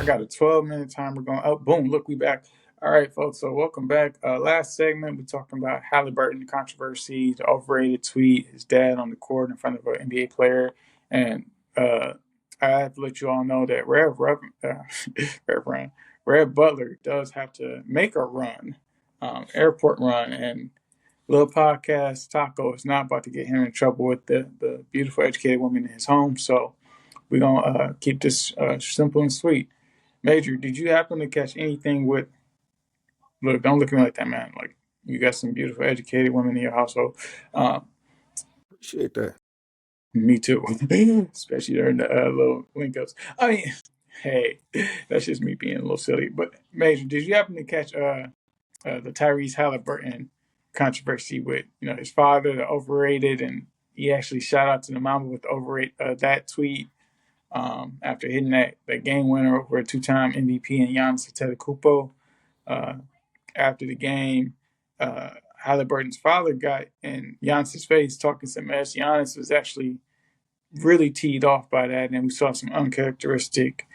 got a 12-minute timer going. Oh, boom! Look, we back. All right, folks. So welcome back. Last segment, we're talking about Haliburton controversy, the overrated tweet, his dad on the court in front of an NBA player, and I have to let you all know that Rev Butler does have to make a run, airport run, and little podcast Tako is not about to get him in trouble with the beautiful educated woman in his home. So we're gonna keep this simple and sweet. Major, did you happen to catch anything with? Look, don't look at me like that, man. Like you got some beautiful educated women in your household. Um, Appreciate that. Me too, especially during the little link ups. I mean, hey, that's just me being a little silly. But Major, did you happen to catch the Tyrese Haliburton controversy with his father, the overrated, and he actually shout out to the mama with the overrated that tweet after hitting that game winner over a two-time MVP and Giannis Antetokounmpo. After the game, Haliburton's father got in Giannis's face talking some mess. Giannis was actually really teed off by that, and we saw some uncharacteristic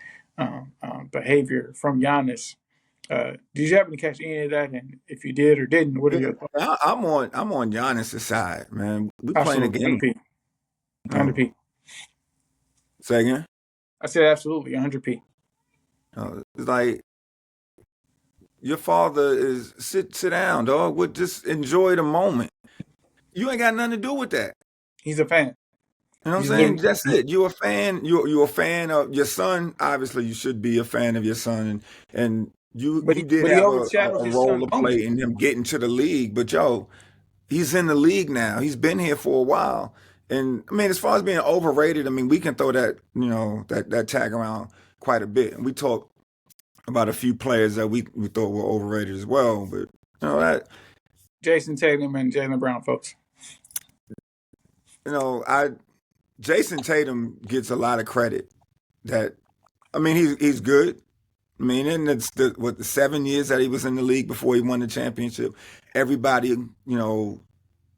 behavior from Giannis. Did you happen to catch any of that? And if you did or didn't, what are your thoughts? I'm on Giannis' side, man. We playing a Absolutely, game. 100p, Oh, 100p. say again. I said absolutely, 100p. It's like your father is sit down, dog. Would just enjoy the moment. You ain't got nothing to do with that. He's a fan. You know what I'm He's saying? literally. That's it. You're a fan. You're a fan of your son. Obviously, you should be a fan of your son, and you But you did he have overshadowed a his role son's to moment. play in him getting to the league. But yo, he's in the league now. He's been here for a while. And I mean, as far as being overrated, I mean, we can throw that, that tag around quite a bit. And we talk about a few players that we thought were overrated as well. But that Jason Tatum and Jaylen Brown, folks. I Jason Tatum gets a lot of credit. That I mean, he's good. I mean, and it's the 7 years that he was in the league before he won the championship. Everybody,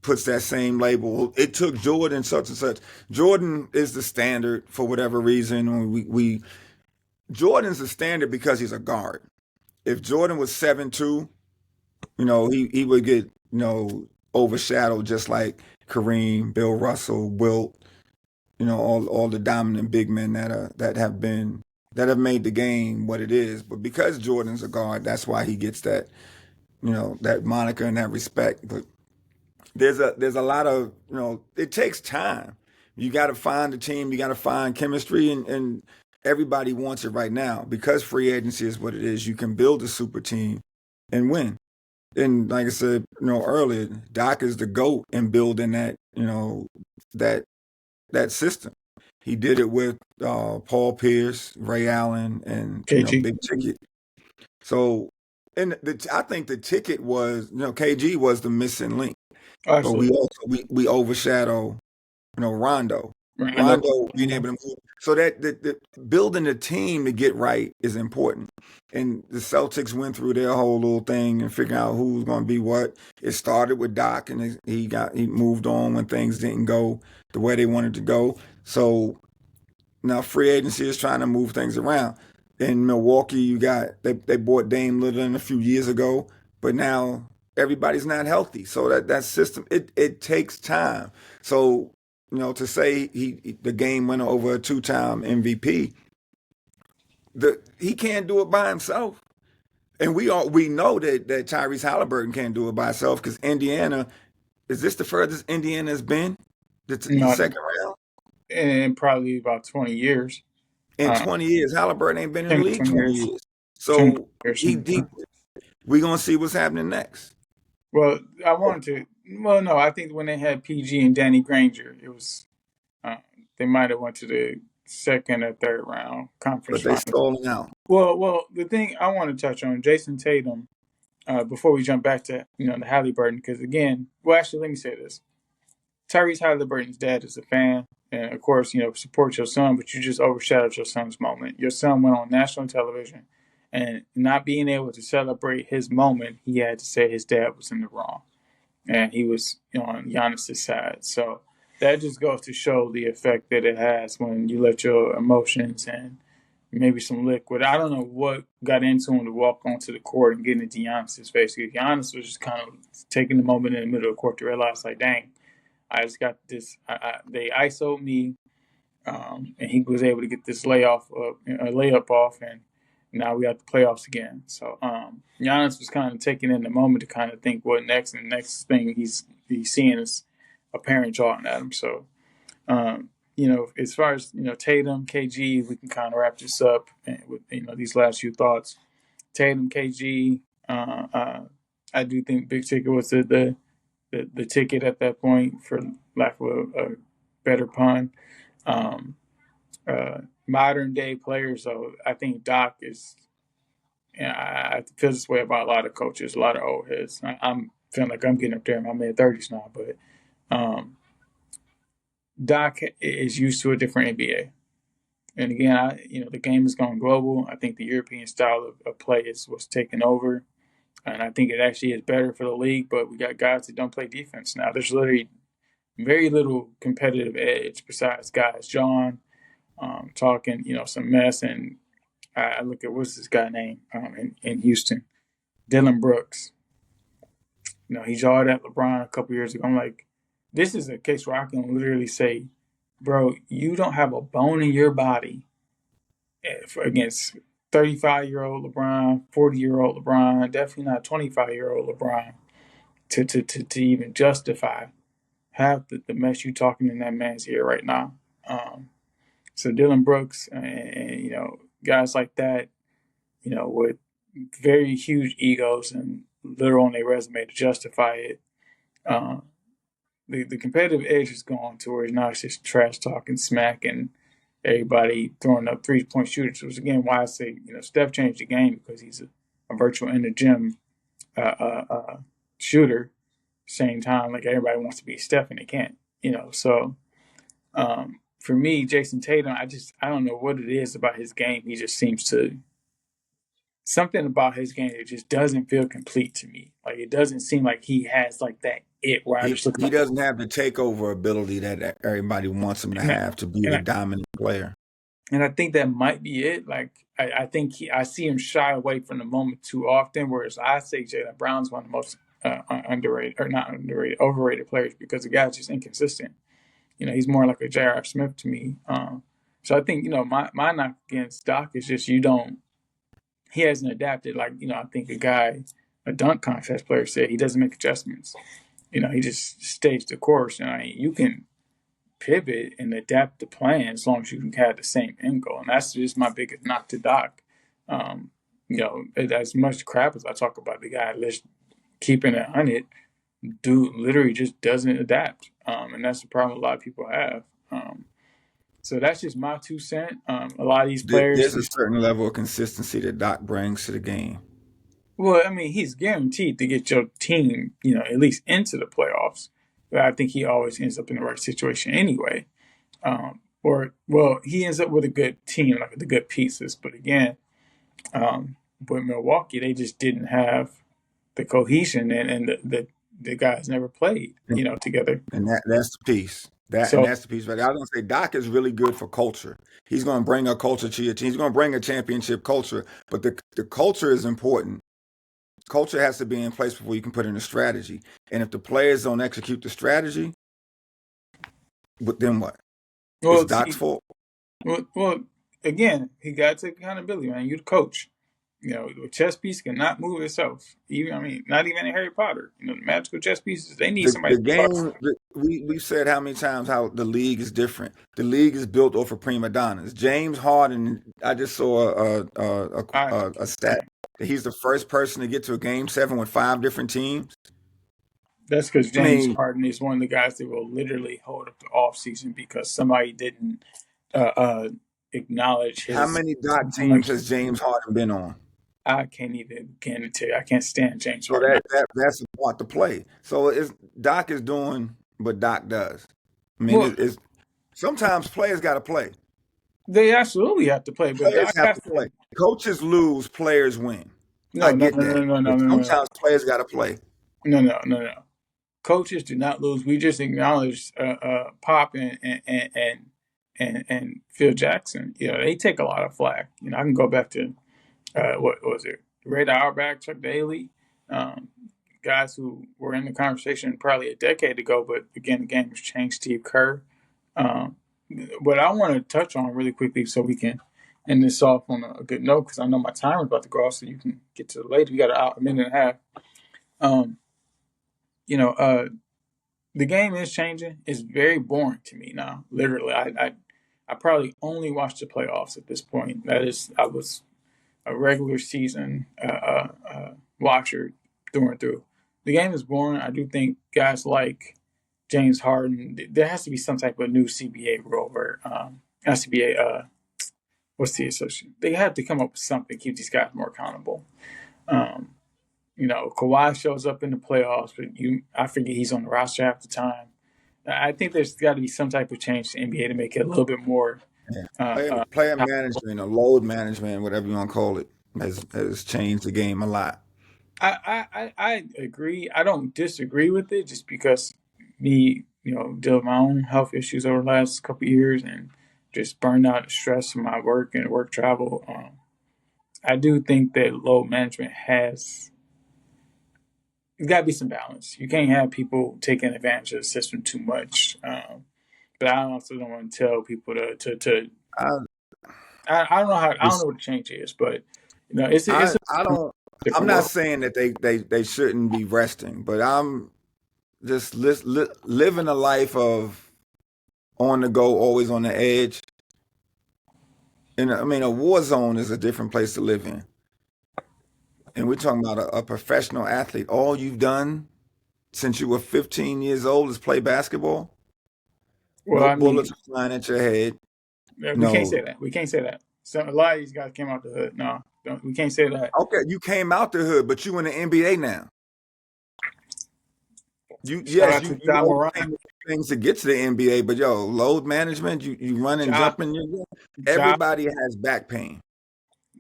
puts that same label. It took Jordan such and such. Jordan is the standard for whatever reason. We Jordan's the standard because he's a guard. If Jordan was 7'2", he would get overshadowed just like Kareem, Bill Russell, Wilt, all the dominant big men that have made the game what it is. But because Jordan's a guard, that's why he gets that that moniker and that respect. But there's a lot of it takes time. You got to find the team. You got to find chemistry, and everybody wants it right now because free agency is what it is. You can build a super team and win. And like I said, earlier, Doc is the GOAT in building that that that system. He did it with Paul Pierce, Ray Allen, and KG. Big Ticket. So, and I think the ticket was KG was the missing link. But we Absolutely. also we overshadow, Rondo. Right. I know. Rondo being able to move. So that the building a team to get right is important. And the Celtics went through their whole little thing and figuring out who was going to be what. It started with Doc, and he moved on when things didn't go the way they wanted to go. So now free agency is trying to move things around. In Milwaukee, they bought Dame Lillard a few years ago, but now everybody's not healthy. So that system it takes time. So to say the game winner over a two-time MVP, he can't do it by himself. And we know that Tyrese Haliburton can't do it by himself because Indiana, is this the furthest Indiana has been? The Not second round? in probably about 20 years. In 20 years. Haliburton ain't been in 10 the to league 20 20 years. years. 10 to So 20 years. we going to see what's happening next. Well, I wanted to. Well, no, I think when they had PG and Danny Granger, it was they might have went to the second or third round conference But they finals. stalling out. Well, the thing I want to touch on Jason Tatum before we jump back to the Haliburton, because again, well, actually, let me say this: Tyrese Haliburton's dad is a fan, and of course, support your son, but you just overshadowed your son's moment. Your son went on national television, and not being able to celebrate his moment, he had to say his dad was in the wrong, and he was on Giannis' side. So that just goes to show the effect that it has when you let your emotions and maybe some liquid. I don't know what got into him to walk onto the court and get into Giannis' face. Giannis was just kind of taking the moment in the middle of the court to realize, like, dang, I just got this. They ISO'd me, and he was able to get this layup off, and now we got the playoffs again. So Giannis was kind of taking in the moment to kind of think what next, and the next thing he's seeing is a parent jawing at him. So as far as Tatum, KG, we can kind of wrap this up with these last few thoughts. Tatum, KG, I do think Big Ticket was the ticket at that point, for lack of a better pun. Modern day players, though, I think Doc is. I feel this way about a lot of coaches, a lot of old heads. I'm feeling like I'm getting up there in my mid-30s now, but Doc is used to a different NBA. And again, the game has gone global. I think the European style of play is what's taken over. And I think it actually is better for the league, but we got guys that don't play defense now. There's literally very little competitive edge besides guys. John talking, some mess. And I look at, what's this guy name in Houston? Dylan Brooks. He jawed at LeBron a couple years ago. I'm like, this is a case where I can literally say, bro, you don't have a bone in your body against 35-year-old LeBron, 40-year-old LeBron, definitely not 25-year-old LeBron, to even justify half the mess you talking in that man's ear right now. So Dylan Brooks and guys like that, with very huge egos and little on their resume to justify it. The competitive edge is gone to where now it's just trash talking, smack, and everybody throwing up 3-point shooters. Which again, why I say Steph changed the game, because he's a virtual in the gym shooter. Same time, like, everybody wants to be Steph and they can't. So for me, Jason Tatum, I don't know what it is about his game. He just seems to, something about his game that just doesn't feel complete to me. Like, it doesn't seem like he has like that where I just look He like, doesn't have the takeover ability that everybody wants him to and I, have to be and the I, dominant player. and I think that might be it. Like, I think I see him shy away from the moment too often. Whereas I say Jaylen Brown's one of the most underrated, or not underrated, overrated players, because the guy's just inconsistent. He's more like a J.R. Smith to me. So I think my knock against Doc is just he hasn't adapted. Like, I think a dunk contest player said, he doesn't make adjustments. He just stays the course. And you can pivot and adapt the plan as long as you can have the same end goal. And that's just my biggest knock to Doc. As much crap as I talk about the guy, let's keeping it on it, dude literally just doesn't adapt. And that's the problem a lot of people have. So that's just my 2 cents. A lot of these players, There's a certain level of consistency that Doc brings to the game. well, I mean, he's guaranteed to get your team, at least into the playoffs. But I think he always ends up in the right situation anyway. He ends up with a good team, like the good pieces. But again, with Milwaukee, they just didn't have the cohesion, and the guys never played, together. And that's the piece. So, That's the piece. But I was gonna say Doc is really good for culture. He's gonna bring a culture to your team. He's gonna bring a championship culture. But the culture is important. Culture has to be in place before you can put in a strategy. And if the players don't execute the strategy, then what? It's well, Doc's fault. well, again, he got to take accountability, man. You the coach. The chess piece cannot move itself. Not even in Harry Potter. The magical chess pieces, they need somebody The to box. game, we've said how many times how the league is different. The league is built off of prima donnas. James Harden, I just saw a stat that he's the first person to get to a game 7 with 5 different teams. That's because I James mean, Harden is one of the guys that will literally hold up the off season because somebody didn't acknowledge how his many Doc teams glimpse. has James Harden been on? I can't even begin to tell you. I can't stand James So Harden. that's the part to play. So Doc is doing what Doc does. I mean, Well, sometimes players got to play. they absolutely have to play, but Players Doc have has to to. play. Coaches lose, players win. I No, no, get no, that. no, no, But no, no, no, sometimes players got to play. no. Coaches do not lose. We just acknowledge Pop and and Phil Jackson, they take a lot of flack. I can go back to what was it, Ray Auerbach, Chuck Daly, um, guys who were in the conversation probably a decade ago. But again, the game has changed. Steve Kerr. Um, what I want to touch on really quickly, so we can end this off on a good note, because I know my time is about to go off, so you can get to it later. We got a minute and a half. Um, you know, the game is changing. It's very boring to me now. Literally, I probably only watch the playoffs at this point. That is, I was a regular season watcher through and through. The game is boring. I do think guys like James Harden, there has to be some type of new CBA rule where CBA, what's the association? They have to come up with something to keep these guys more accountable. Um, Kawhi shows up in the playoffs, but I forget he's on the roster half the time. I think there's got to be some type of change to NBA to make it a little bit more. Player management or load management, whatever you want to call it, has changed the game a lot. I agree. I don't disagree with it, just because me, deal with my own health issues over the last couple of years and just burned out and stress from my work and work travel. I do think that load management has. There's got to be some balance. You can't have people taking advantage of the system too much. But I also don't want to tell people to. I, I don't know how. I don't know what the change is, but it's I, a I don't. I'm different not world. saying that they shouldn't be resting, but I'm just living a life of on the go, always on the edge. And I mean, a war zone is a different place to live in. And we're talking about a professional athlete. All you've done since you were 15 years old is play basketball. Well, No I mean, bullets flying at your head. we can't No. say that. We can't say that. So a lot of these guys came out the hood. No, we can't say that. Okay, you came out the hood, but you in the NBA now. You Shout yes, out you to John Moran. overcame things to get to the NBA, but yo, load management, you running, Ja, jumping, Ja, everybody has back pain.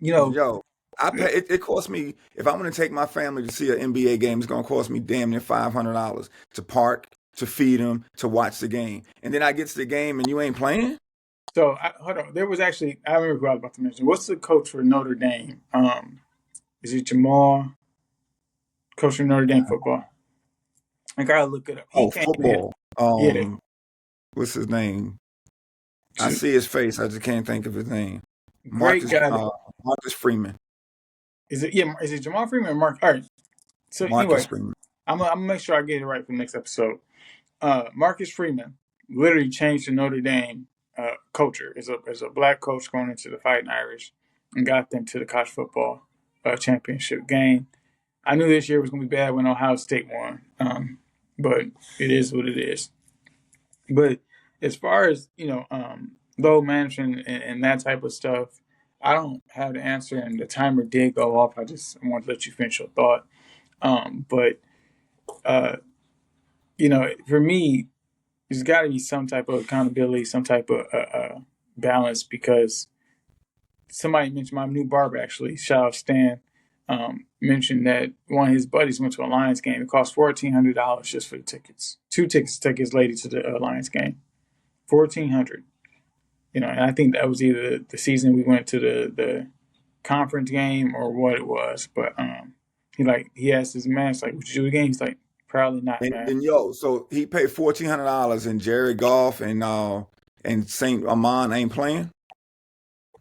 you know, Yo, I pay it costs me if I'm gonna take my family to see an NBA game, it's gonna cost me damn near $500 to park, to feed them, to watch the game. And then I get to the game and you ain't playing? so hold on. There was actually, I remember who I was about to mention. What's the coach for Notre Dame? Is it Jamal? Coach for Notre Dame football. I gotta look it up. He Oh, came here. football. Yeah, What's his name? I see his face, I just can't think of his name. great Marcus guy. Marcus Freeman. Is it, yeah? Is it Jamal Freeman or Mark? All right. So Marcus anyway, Freeman. I'm gonna make sure I get it right for the next episode. Marcus Freeman literally changed the Notre Dame culture. Is a black coach going into the Fighting Irish and got them to the college football championship game. I knew this year was going to be bad when Ohio State won, but it is what it is. But as far as load management and that type of stuff, I don't have the answer, and the timer did go off. I just want to let you finish your thought. But uh, for me, there's got to be some type of accountability, some type of balance, because somebody mentioned my new barber, actually, shout out Stan, mentioned that one of his buddies went to a Lions game. It cost $1,400 just for the tickets. 2 tickets to take his lady to the Lions game. $1,400. And I think that was either the season we went to the conference game or what it was. But he asked his man, like, would you do the game? He's like, probably not, man. And yo, so he paid $1,400 and Jerry Goff and Saint Amon ain't playing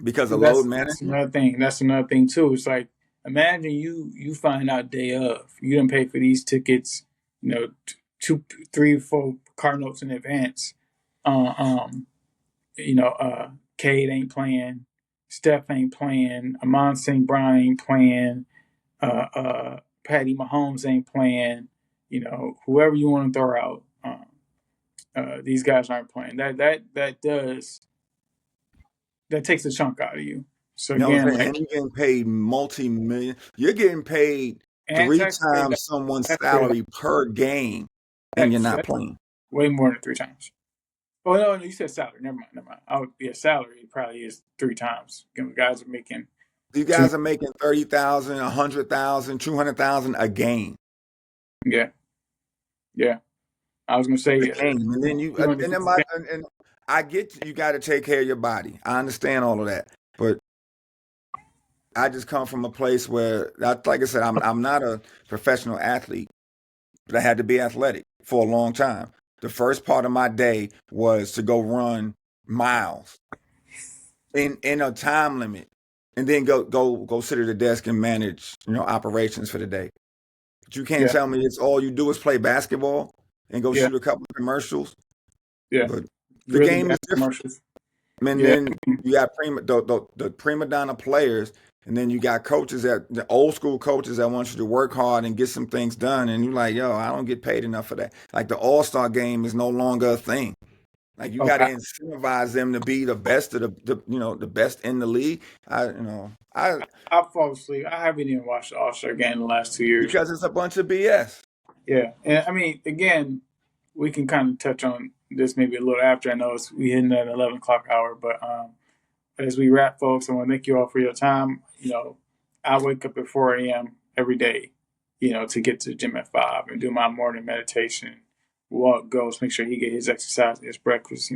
because of load That's management. another thing. That's another thing too. It's like, imagine you find out day of, you didn't pay for these tickets, 2, 3, 4 car notes in advance. Uh, um, Cade ain't playing, Steph ain't playing, Amon St. Brown ain't playing, Patty Mahomes ain't playing. Whoever you want to throw out, these guys aren't playing. That takes a chunk out of you. So You know what I'm again, saying? like, And you're getting paid multi-million. You're getting paid and three taxpayer times someone's taxpayer salary per game, and you're X, not that's playing. way more than 3 times. Oh no, you said salary. Never mind. Salary probably is 3 times. Guys are making These two. guys are making 30,000, 100,000, 200,000 a game. Yeah, yeah. I was gonna A say game, and then you and then my I get you got to take care of your body. I understand all of that, but I just come from a place where, like I said, I'm not a professional athlete, but I had to be athletic for a long time. The first part of my day was to go run miles in a time limit, and then go sit at the desk and manage operations for the day. But you can't Yeah, tell me it's all you do is play basketball and go yeah, shoot a couple of commercials. yeah. But the Really game bad is different. commercials. And Yeah. then you got the prima donna players, and then you got coaches the old school coaches that want you to work hard and get some things done, and you're like, yo, I don't get paid enough for that. Like the All-Star game is no longer a thing. Like you got to Okay. incentivize them to be the best of the best in the league. I I fall asleep. I haven't even watched the All Star game in the last 2 years. because it's a bunch of BS. Yeah, and I mean, again, we can kind of touch on this maybe a little after. I know we hitting that 11 o'clock hour, but as we wrap, folks, I want to thank you all for your time. I wake up at 4 a.m. every day, to get to the gym at 5 and do my morning meditation. Walk, goes, make sure he get his exercise, his breakfast.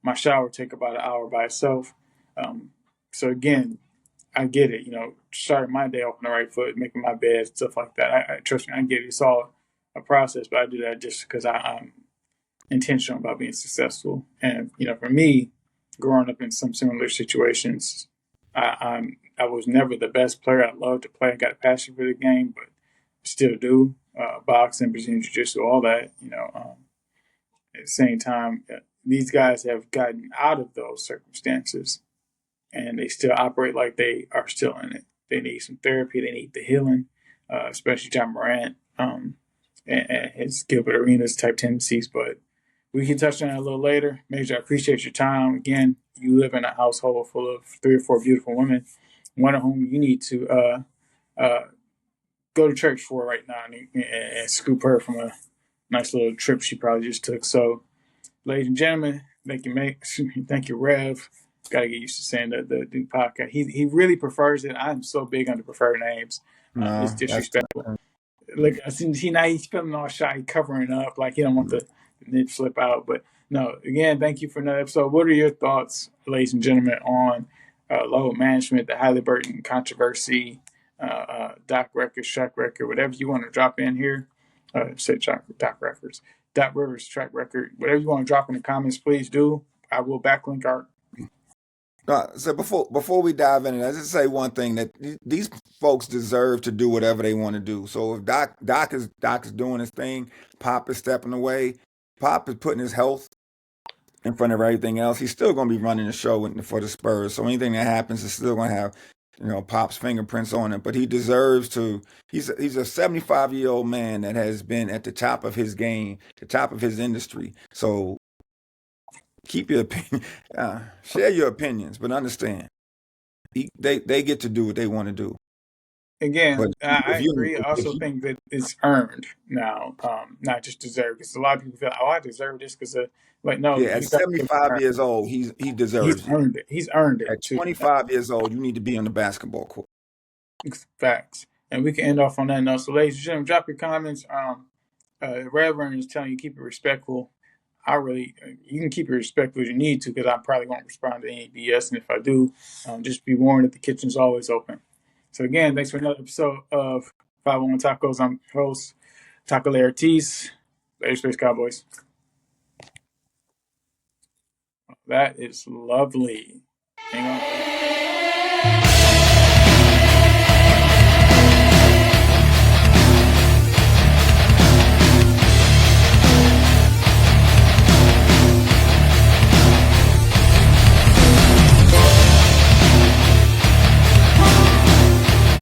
My shower take about an hour by itself. Um, so again, I get it. Starting my day off on the right foot, making my bed, stuff like that. I trust me. I get it. It's all a process, but I do that just because I'm intentional about being successful. And for me, growing up in some similar situations, I was never the best player. I love to play. I got a passion for the game, but still do boxing, Brazilian jiu-jitsu, all that. At the same time, these guys have gotten out of those circumstances and they still operate like they are still in it. They need some therapy. They need the healing, especially John Morant and his Gilbert Arenas type tendencies. But we can touch on that a little later. Major, I appreciate your time. Again, you live in a household full of 3 or 4 beautiful women, one of whom you need to uh, go to church for right now and scoop her from a nice little trip she probably just took. So, ladies and gentlemen, thank you, mate. Thank you, Rev. Got to get used to saying the new podcast. He really prefers it. I'm so big on the preferred names. It's No, that's disrespectful. Look, I see now he's feeling all shy, covering up like he don't want the nip slip out. But no, again, thank you for another episode. What are your thoughts, ladies and gentlemen, on load management, the Haliburton controversy, Doc Records, track record, whatever you want to drop in here? Say Doc Records, Doc Rivers track record, whatever you want to drop in the comments, please do. I will backlink our. So before we dive in, I just say one thing that these folks deserve to do whatever they want to do. So if Doc is doing his thing, Pop is stepping away. Pop is putting his health in front of everything else. He's still going to be running the show for the Spurs. So anything that happens is still going to have Pop's fingerprints on it. But he deserves to. He's a 75-year-old man that has been at the top of his game, the top of his industry. So keep your opinion, share your opinions, but understand they get to do what they want to do. But Again, I agree. I if also you think that it's earned now, not just deserved. Because a lot of people feel, oh, I deserve this because, like, no, yeah, at you got to 75 years old, he deserves it. earned it. He's earned it At too. 25 years old, you need to be on the basketball court. Facts. And we can end off on that note. So, ladies and gentlemen, drop your comments. Reverend is telling you keep it respectful. You can keep it respectful as you need to because I probably won't respond to any BS. And if I do, just be warned that the kitchen's always open. So, again, thanks for another episode of 501 Tacos. I'm your host, Taco Ortiz. Later, Space Cowboys. That is lovely. Hang on.